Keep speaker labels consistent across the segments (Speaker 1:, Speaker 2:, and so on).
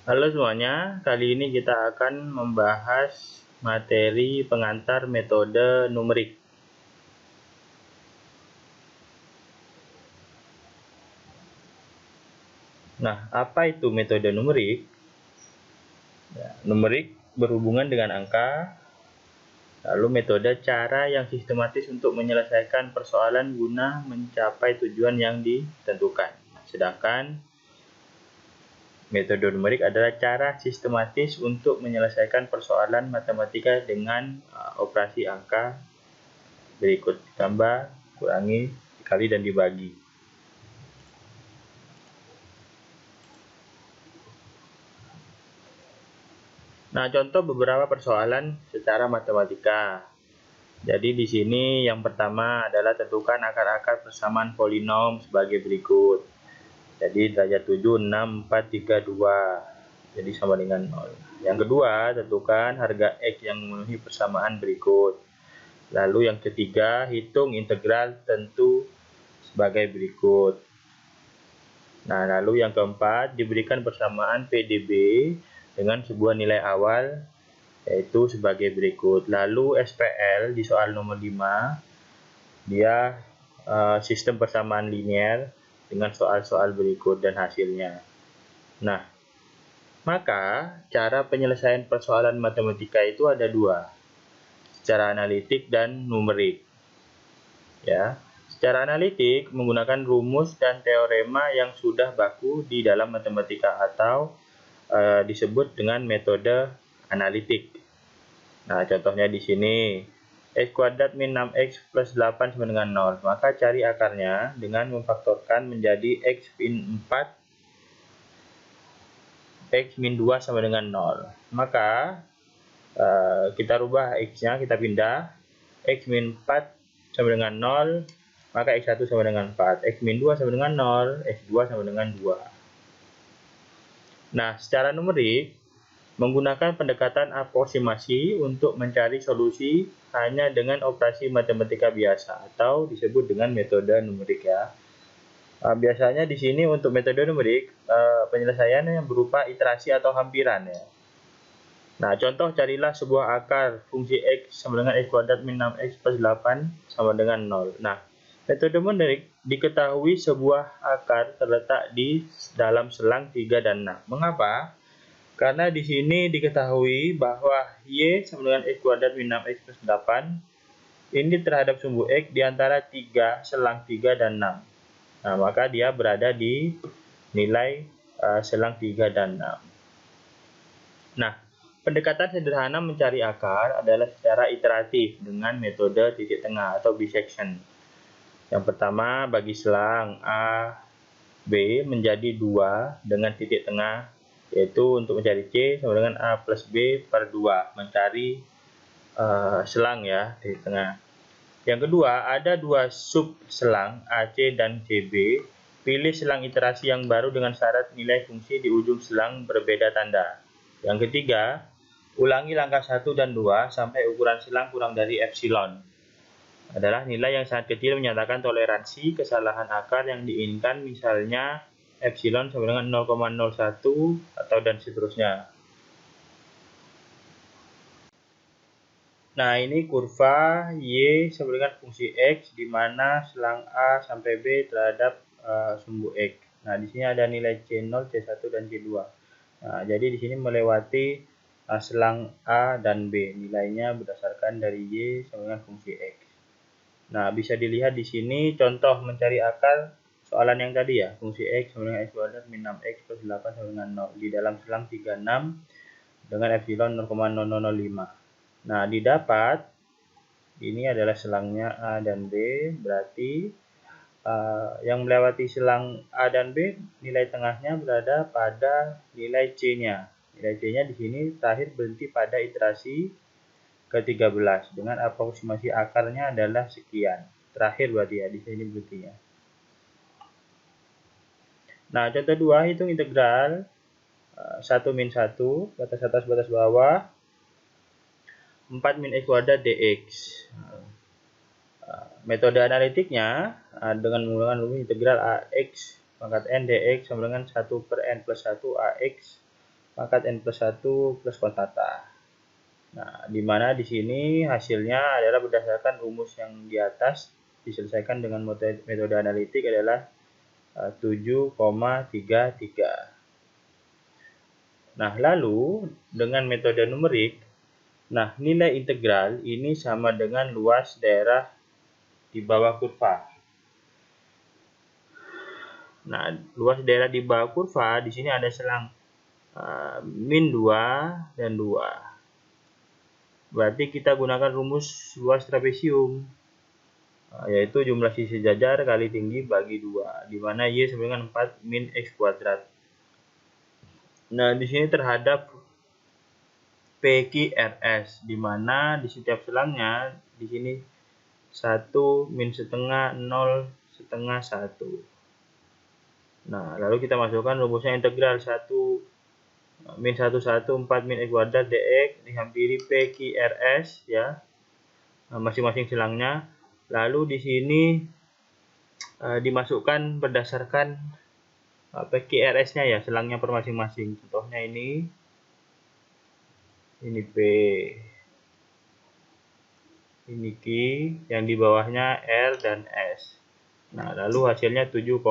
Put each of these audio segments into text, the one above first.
Speaker 1: Halo semuanya, kali ini kita akan membahas materi pengantar metode numerik. Nah, apa itu metode numerik? Numerik berhubungan dengan angka, lalu metode cara yang sistematis untuk menyelesaikan persoalan guna mencapai tujuan yang ditentukan. Sedangkan metode numerik adalah cara sistematis untuk menyelesaikan persoalan matematika dengan operasi angka berikut: ditambah, kurangi, dikali, dan dibagi. Nah, contoh beberapa persoalan secara matematika. Jadi di sini yang pertama adalah tentukan akar-akar persamaan polinom sebagai berikut. Jadi derajat 7, 6, 4, 3, 2. Jadi sama dengan 0. Yang kedua, tentukan harga X yang memenuhi persamaan berikut. Lalu yang ketiga, hitung integral tentu sebagai berikut. Nah, lalu yang keempat, diberikan persamaan PDB dengan sebuah nilai awal yaitu sebagai berikut. Lalu SPL di soal nomor 5, dia sistem persamaan linear dengan soal-soal berikut dan hasilnya. Nah, maka cara penyelesaian persoalan matematika itu ada dua, secara analitik dan numerik. Ya, secara analitik menggunakan rumus dan teorema yang sudah baku di dalam matematika atau disebut dengan metode analitik. Nah, contohnya di sini X kuadrat min 6X plus 8 sama dengan 0. Maka cari akarnya dengan memfaktorkan menjadi X min 4, X min 2 sama dengan 0. Maka kita rubah X-nya, kita pindah. X min 4 sama dengan 0, maka X1 sama dengan 4. X min 2 sama dengan 0, X2 sama dengan 2. Nah, secara numerik, menggunakan pendekatan aproksimasi untuk mencari solusi hanya dengan operasi matematika biasa atau disebut dengan metode numerik ya. Biasanya di sini untuk metode numerik penyelesaiannya yang berupa iterasi atau hampiran ya. Nah, contoh carilah sebuah akar fungsi X sama dengan X kuadrat min 6X plus 8 sama dengan 0. Nah, metode numerik diketahui sebuah akar terletak di dalam selang 3 dan 6. Mengapa? Karena di sini diketahui bahwa Y sama dengan X kuadrat min 6X plus 8 ini terhadap sumbu X di antara 3, selang 3 dan 6. Nah, maka dia berada di nilai selang 3 dan 6. Nah, pendekatan sederhana mencari akar adalah secara iteratif dengan metode titik tengah atau bisection. Yang pertama, bagi selang A, B menjadi 2 dengan titik tengah, yaitu untuk mencari C sama dengan A plus B per 2, mencari selang ya, titik tengah. Yang kedua, ada dua sub selang AC dan CB. Pilih selang iterasi yang baru dengan syarat nilai fungsi di ujung selang berbeda tanda. Yang ketiga, ulangi langkah 1 dan 2 sampai ukuran selang kurang dari epsilon. Adalah nilai yang sangat kecil menyatakan toleransi kesalahan akar yang diinginkan, misalnya epsilon sama dengan 0,01 atau dan seterusnya. Nah, ini kurva Y sama dengan fungsi X di mana selang A sampai B terhadap sumbu X. Nah, di sini ada nilai C0, C1 dan C2. Nah, jadi di sini melewati selang A dan B. Nilainya berdasarkan dari Y sama dengan fungsi X. Nah, bisa dilihat di sini contoh mencari akar soalan yang tadi ya, fungsi X sama dengan X kuadrat min 6X plus 8 sama dengan 0 di dalam selang 36 dengan epsilon 0,0005. Nah, didapat ini adalah selangnya A dan B, berarti yang melewati selang A dan B nilai tengahnya berada pada nilai C-nya. Nilai C-nya di sini terakhir berhenti pada iterasi ke-13 dengan aproksimasi akarnya adalah sekian. Terakhir berarti ya, di sini berhentinya. Nah, contoh 2, hitung integral 1 min 1, batas atas batas bawah, 4 min X kuadrat dx. Metode analitiknya dengan menggunakan rumus integral AX pangkat N dx sama dengan 1 per N plus 1 AX pangkat N plus 1 plus konstanta. Nah, di mana di sini hasilnya adalah berdasarkan rumus yang di atas diselesaikan dengan metode analitik adalah 7,33. Nah, lalu dengan metode numerik, nah nilai integral ini sama dengan luas daerah di bawah kurva. Nah, luas daerah di bawah kurva di sini ada selang min 2 dan 2. Berarti kita gunakan rumus luas trapesium, yaitu jumlah sisi sejajar kali tinggi bagi 2, di mana Y sama dengan 4 min X kuadrat. Nah, di sini terhadap PQRS, di mana di setiap selangnya di sini 1, min setengah, 0, setengah, 1. Nah, lalu kita masukkan rumusnya integral 1 min 1, 1, 4 min X kuadrat dx dihampiri PQRS ya, masing-masing silangnya. Lalu di sini dimasukkan berdasarkan PQRS-nya ya, selangnya per masing-masing. Contohnya ini P, ini Q, yang di bawahnya R dan S. Nah, lalu hasilnya 7,25.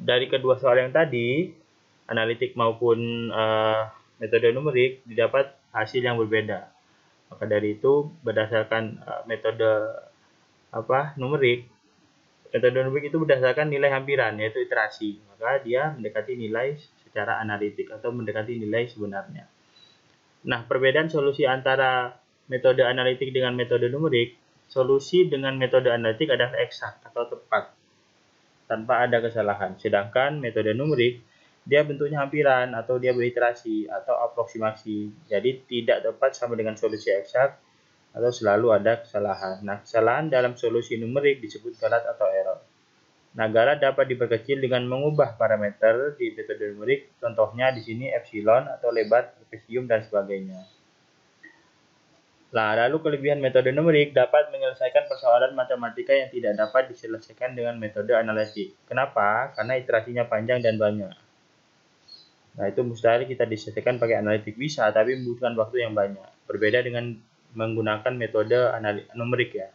Speaker 1: Dari kedua soal yang tadi, analitik maupun metode numerik, didapat hasil yang berbeda. Maka dari itu, berdasarkan metode numerik itu berdasarkan nilai hampiran, yaitu iterasi. Maka dia mendekati nilai secara analitik atau mendekati nilai sebenarnya. Nah, perbedaan solusi antara metode analitik dengan metode numerik, solusi dengan metode analitik adalah eksak atau tepat, tanpa ada kesalahan. Sedangkan metode numerik, dia bentuknya hampiran atau dia beriterasi atau aproksimasi. Jadi tidak tepat sama dengan solusi eksak atau selalu ada kesalahan. Nah, kesalahan dalam solusi numerik disebut galat atau error. Nah, galat dapat diperkecil dengan mengubah parameter di metode numerik. Contohnya di sini epsilon atau lebar trapesium dan sebagainya. Nah, lalu kelebihan metode numerik dapat menyelesaikan persoalan matematika yang tidak dapat diselesaikan dengan metode analitik. Kenapa? Karena iterasinya panjang dan banyak. Nah, itu mustahil kita diselesaikan pakai analitik, bisa, tapi membutuhkan waktu yang banyak. Berbeda dengan menggunakan metode numerik ya.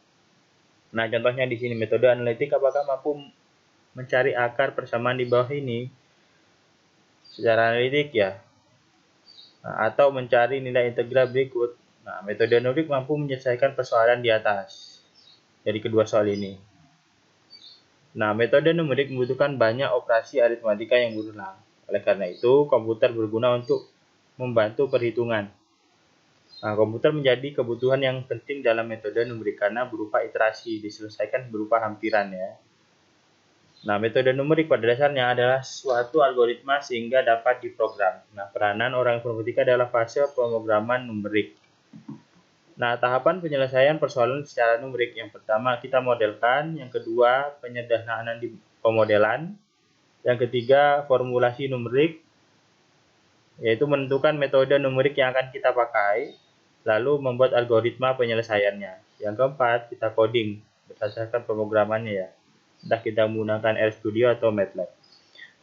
Speaker 1: Nah, contohnya di sini metode analitik apakah mampu mencari akar persamaan di bawah ini secara analitik ya. Nah, atau mencari nilai integral berikut. Nah, metode numerik mampu menyelesaikan persoalan di atas dari kedua soal ini. Nah, metode numerik membutuhkan banyak operasi aritmatika yang berulang. Oleh karena itu, komputer berguna untuk membantu perhitungan. Nah, komputer menjadi kebutuhan yang penting dalam metode numerik karena berupa iterasi, diselesaikan berupa hampiran ya. Nah, metode numerik pada dasarnya adalah suatu algoritma sehingga dapat diprogram. Nah, peranan orang informatika adalah fase pemrograman numerik. Nah, tahapan penyelesaian persoalan secara numerik. Yang pertama, kita modelkan. Yang kedua, penyederhanaan di pemodelan. Yang ketiga, formulasi numerik, yaitu menentukan metode numerik yang akan kita pakai, lalu membuat algoritma penyelesaiannya. Yang keempat, kita coding berdasarkan pemrogramannya ya. Entah kita menggunakan RStudio atau MATLAB.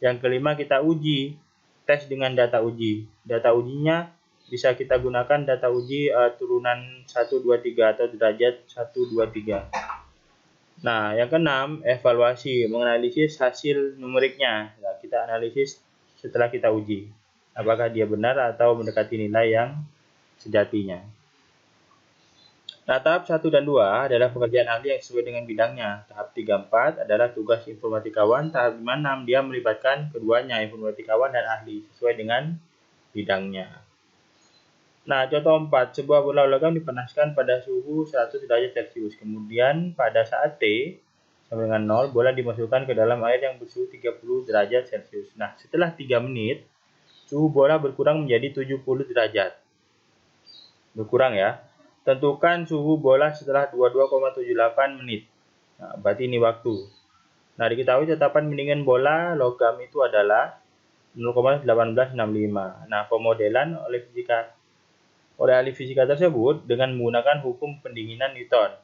Speaker 1: Yang kelima, kita uji, tes dengan data uji. Data ujinya bisa kita gunakan data uji turunan 1, 2, 3 atau derajat 1, 2, 3. Nah, yang keenam, evaluasi, menganalisis hasil numeriknya. Nah, kita analisis setelah kita uji. Apakah dia benar atau mendekati nilai yang sejatinya. Nah, tahap 1 dan 2 adalah pekerjaan ahli yang sesuai dengan bidangnya. Tahap 3, 4 adalah tugas informatikawan. Tahap 5, 6 dia melibatkan keduanya, informatikawan dan ahli, sesuai dengan bidangnya. Nah, contoh 4, sebuah bola logam dipanaskan pada suhu 100 derajat Celcius. Kemudian pada saat T sama dengan 0, bola dimasukkan ke dalam air yang bersuhu 30 derajat Celcius. Nah, setelah 3 menit, suhu bola berkurang menjadi 70 derajat. Berkurang ya. Tentukan suhu bola setelah 22,78 menit. Nah, berarti ini waktu. Nah, diketahui tetapan pendingin bola logam itu adalah 0,1865. Nah, pemodelan oleh ahli fisika tersebut dengan menggunakan hukum pendinginan Newton.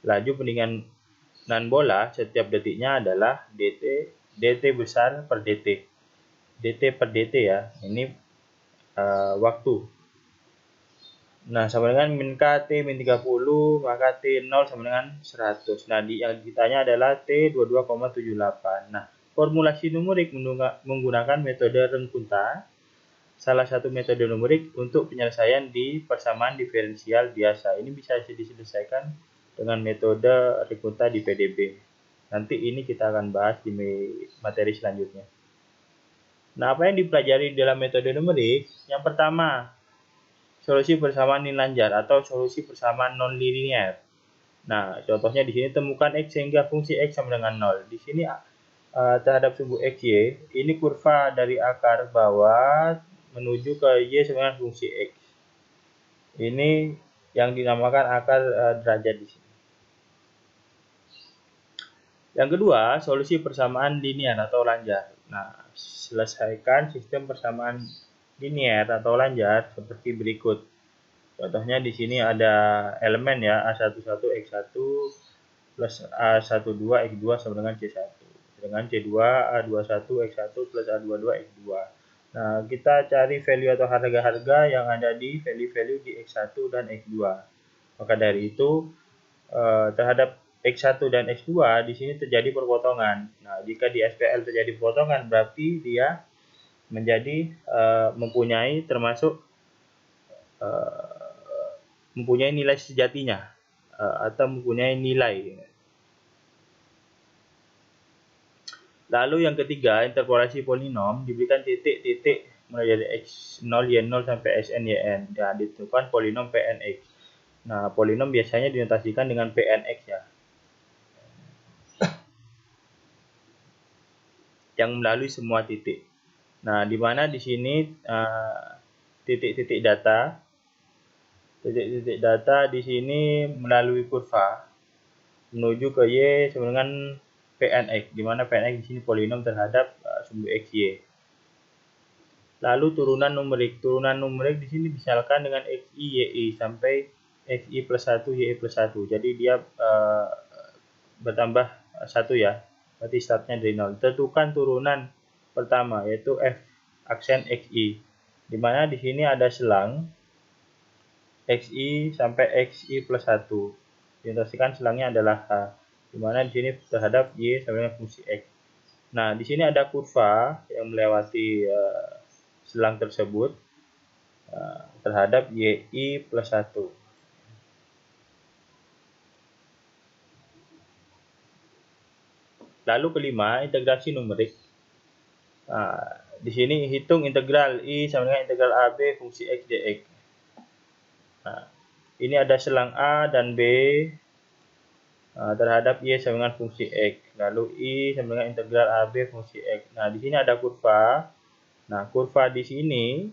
Speaker 1: Laju pendinginan bola setiap detiknya adalah dt dt besar per dt. dt per dt ya, ini waktu. Nah, sama dengan min K T min 30, maka T0 sama dengan 100. Nah, yang ditanya adalah T 22,78. Nah, formulasi numerik menggunakan metode Rengkunta, salah satu metode numerik untuk penyelesaian di persamaan diferensial biasa. Ini bisa diselesaikan dengan metode Rengkunta di PDB. Nanti ini kita akan bahas di materi selanjutnya. Nah, apa yang dipelajari dalam metode numerik? Yang pertama, solusi persamaan nilai atau solusi persamaan non-linear. Nah, contohnya di sini temukan x sehingga fungsi x sama dengan 0. Di sini terhadap sumbu x, y, ini kurva dari akar bawah menuju ke y sama dengan fungsi x. Ini yang dinamakan akar derajat di sini. Yang kedua, solusi persamaan linear atau lanjar. Nah, selesaikan sistem persamaan linear atau lanjar seperti berikut. Contohnya di sini ada elemen ya, A11 X1 plus A12 X2 sama dengan C1. Dengan C2 A21 X1 plus A22 X2. Nah, kita cari value atau harga-harga yang ada di value-value di X1 dan X2. Maka dari itu terhadap X1 dan X2 di sini terjadi perpotongan. Nah, jika di SPL terjadi perpotongan berarti dia menjadi mempunyai termasuk mempunyai nilai sejatinya atau mempunyai nilai. Lalu yang ketiga, interpolasi polinom diberikan titik-titik mulai dari x0, y0 sampai sn, yn. Dan ditentukan polinom pnx. Nah, polinom biasanya dinotasikan dengan pnx ya. Yang melalui semua titik. Nah, di mana di sini titik-titik data. Titik-titik data di sini melalui kurva menuju ke y sama dengan pnx, di mana pnx di sini polinom terhadap sumbu x, y. Lalu turunan numerik. Turunan numerik di sini misalkan dengan xi, yi sampai xi plus 1, yi plus 1. Jadi dia bertambah 1 ya. Berarti startnya dari 0. Tentukan turunan pertama yaitu f aksen xi. Di mana di sini ada selang xi sampai xi plus 1. Dinotasikan selangnya adalah h. Di mana di sini terhadap y sama dengan fungsi x. Nah, di sini ada kurva yang melewati selang tersebut terhadap yi plus 1. Lalu kelima, integrasi numerik. Nah, di sini hitung integral i sama dengan integral ab fungsi x dx. Nah, ini ada selang a dan b terhadap y sama dengan fungsi x. Lalu i sama dengan integral ab fungsi x. Nah, di sini ada kurva. Nah, kurva di sini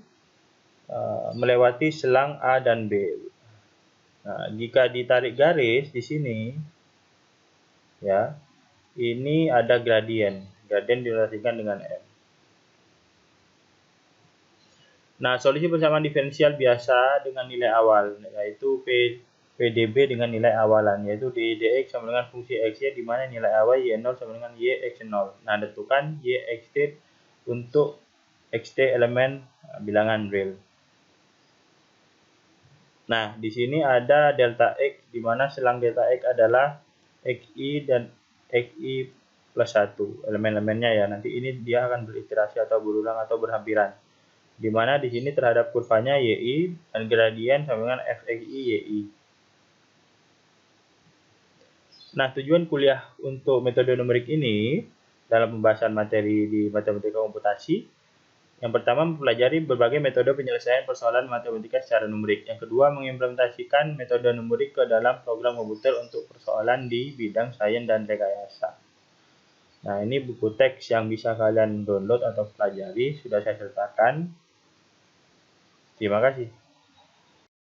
Speaker 1: melewati selang a dan b. Nah, jika ditarik garis di sini, ya, ini ada gradien. Gradien dinotasikan dengan m. Nah, solusi persamaan diferensial biasa dengan nilai awal, yaitu PDB dengan nilai awalan, yaitu dx sama dengan fungsi x, y, di mana nilai awal y0 sama dengan y x0. Nah, tentukan y xt untuk xt elemen bilangan real. Nah, di sini ada delta x, di mana selang delta x adalah xi dan xi plus 1. Elemen-elemennya ya, nanti ini dia akan beriterasi atau berulang atau berhampiran. Di mana di sini terhadap kurvanya yi dan gradien sama dengan fxi yi. Nah, tujuan kuliah untuk metode numerik ini dalam pembahasan materi di matematika komputasi, yang pertama mempelajari berbagai metode penyelesaian persoalan matematika secara numerik. Yang kedua, mengimplementasikan metode numerik ke dalam program komputer untuk persoalan di bidang sains dan rekayasa. Nah, ini buku teks yang bisa kalian download atau pelajari, sudah saya sertakan. Terima kasih.